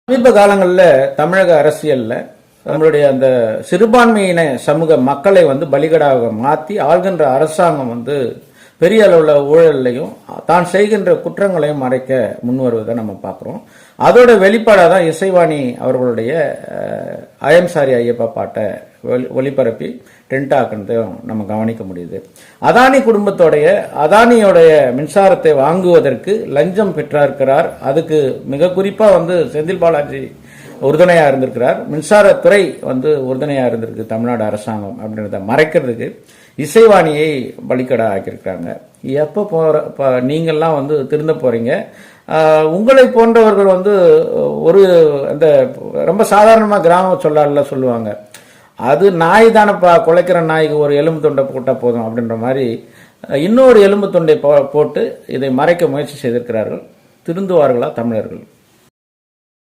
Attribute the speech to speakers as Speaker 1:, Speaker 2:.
Speaker 1: சமீப காலங்களில் தமிழக அரசியல்ல நம்மளுடைய அந்த சிறுபான்மையின சமூக மக்களை பலிகடாக மாற்றி ஆள்கின்ற அரசாங்கம் பெரிய அளவுல ஊழலையும் தான் செய்கின்ற குற்றங்களையும் மறைக்க முன்வருவதை நம்ம பார்க்கிறோம். அதோட வெளிப்பாடாக தான் இசைவாணி அவர்களுடைய ஐயம் சாரி ஐயப்பா பாட்டை ஒளிபரப்பி டென்ட் ஆக்குனதையும் நம்ம கவனிக்க முடியுது. அதானி குடும்பத்தோடைய அதானியோடைய மின்சாரத்தை வாங்குவதற்கு லஞ்சம் பெற்றிருக்கிறார். அதுக்கு மிக குறிப்பா செந்தில் பாலாஜி உறுதுணையா இருந்திருக்கிறார். மின்சாரத்துறை உறுதுணையா இருந்திருக்கு தமிழ்நாடு அரசாங்கம் அப்படின்றத மறைக்கிறதுக்கு இசைவாணியை பலிக்கடா ஆக்கியிருக்காங்க. எப்போ நீங்கள்லாம் திருந்த போறீங்க? உங்களை போன்றவர்கள் ஒரு அந்த ரொம்ப சாதாரணமா கிராம சொல்லால சொல்லுவாங்க, அது நாய் தானப்பா, குலைக்கிற நாய்க்கு ஒரு எலும்பு துண்டை போட்டா போதும் அப்படின்ற மாதிரி இன்னொரு எலும்பு துண்டை போட்டு இதை மறைக்க முயற்சி செய்திருக்கிறார்கள். திருந்துவார்களா தமிழர்கள்?